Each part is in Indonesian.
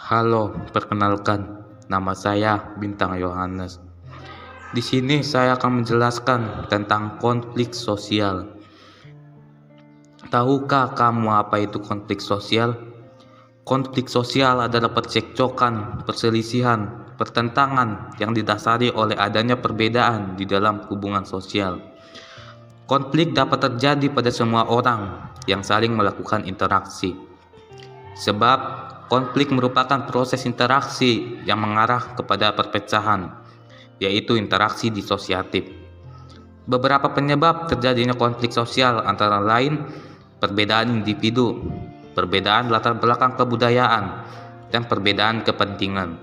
Halo, perkenalkan, nama saya Bintang Yohanes. Di sini saya akan menjelaskan tentang konflik sosial. Tahukah kamu apa itu konflik sosial? Konflik sosial adalah percekcokan, perselisihan, pertentangan yang didasari oleh adanya perbedaan di dalam hubungan sosial. Konflik dapat terjadi pada semua orang yang saling melakukan interaksi. Sebab konflik merupakan proses interaksi yang mengarah kepada perpecahan, yaitu interaksi disosiatif. Beberapa penyebab terjadinya konflik sosial antara lain perbedaan individu, perbedaan latar belakang kebudayaan, dan perbedaan kepentingan.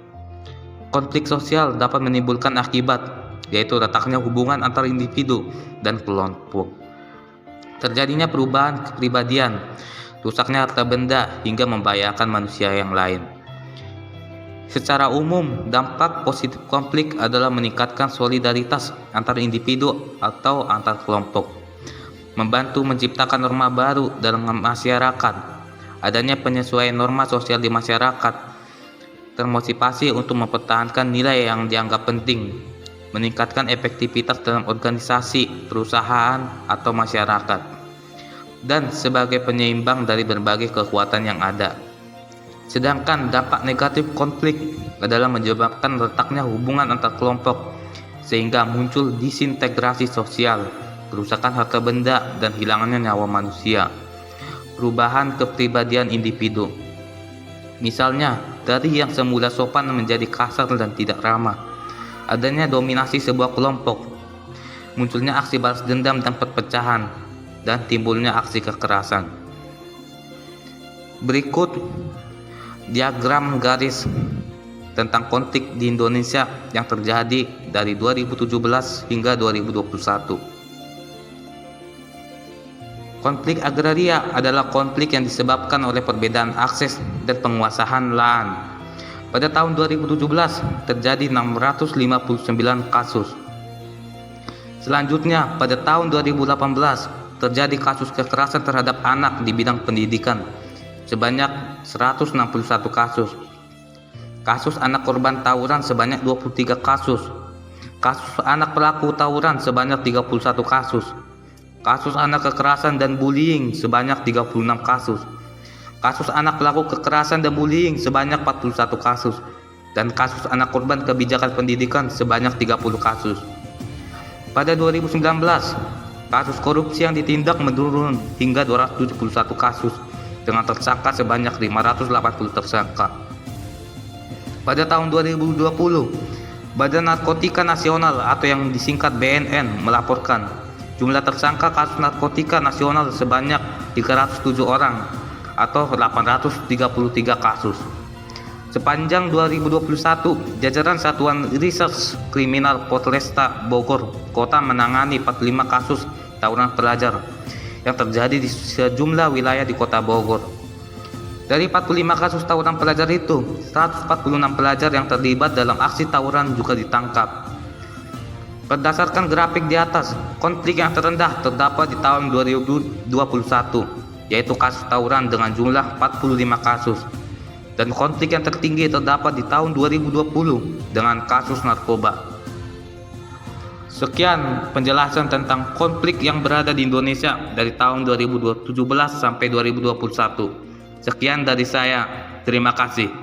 Konflik sosial dapat menimbulkan akibat, yaitu retaknya hubungan antar individu dan kelompok. Terjadinya perubahan kepribadian, rusaknya harta benda hingga membahayakan manusia yang lain. Secara umum, dampak positif konflik adalah meningkatkan solidaritas antar individu atau antar kelompok, membantu menciptakan norma baru dalam masyarakat, adanya penyesuaian norma sosial di masyarakat, termotivasi untuk mempertahankan nilai yang dianggap penting, meningkatkan efektivitas dalam organisasi, perusahaan, atau masyarakat, dan sebagai penyeimbang dari berbagai kekuatan yang ada. Sedangkan dampak negatif konflik adalah menyebabkan retaknya hubungan antar kelompok sehingga muncul disintegrasi sosial, kerusakan harta benda, dan hilangnya nyawa manusia. Perubahan kepribadian individu, misalnya dari yang semula sopan menjadi kasar dan tidak ramah. Adanya dominasi sebuah kelompok, munculnya aksi balas dendam dan perpecahan, dan timbulnya aksi kekerasan. Berikut diagram garis tentang konflik di Indonesia yang terjadi dari 2017 hingga 2021. Konflik agraria adalah konflik yang disebabkan oleh perbedaan akses dan penguasaan lahan. Pada tahun 2017 terjadi 659 kasus. Selanjutnya pada tahun 2018 terjadi kasus kekerasan terhadap anak di bidang pendidikan sebanyak 161 kasus. Kasus anak korban tawuran sebanyak 23 kasus. Kasus anak pelaku tawuran sebanyak 31 kasus. Kasus anak kekerasan dan bullying sebanyak 36 kasus. Kasus anak pelaku kekerasan dan bullying sebanyak 41 kasus. Dan kasus anak korban kebijakan pendidikan sebanyak 30 kasus. Pada 2019, kasus korupsi yang ditindak menurun hingga 271 kasus dengan tersangka sebanyak 580 tersangka. Pada tahun 2020, Badan Narkotika Nasional atau yang disingkat BNN melaporkan jumlah tersangka kasus narkotika nasional sebanyak 307 orang atau 833 kasus. Sepanjang 2021, jajaran Satuan Reserse Kriminal Polresta Bogor Kota menangani 45 kasus tawuran pelajar yang terjadi di sejumlah wilayah di Kota Bogor. Dari 45 kasus tawuran pelajar itu, 146 pelajar yang terlibat dalam aksi tawuran juga ditangkap. Berdasarkan grafik di atas, konflik yang terendah terdapat di tahun 2021, yaitu kasus tawuran dengan jumlah 45 kasus. Dan konflik yang tertinggi terdapat di tahun 2020 dengan kasus narkoba. Sekian penjelasan tentang konflik yang berada di Indonesia dari tahun 2017 sampai 2021. Sekian dari saya, terima kasih.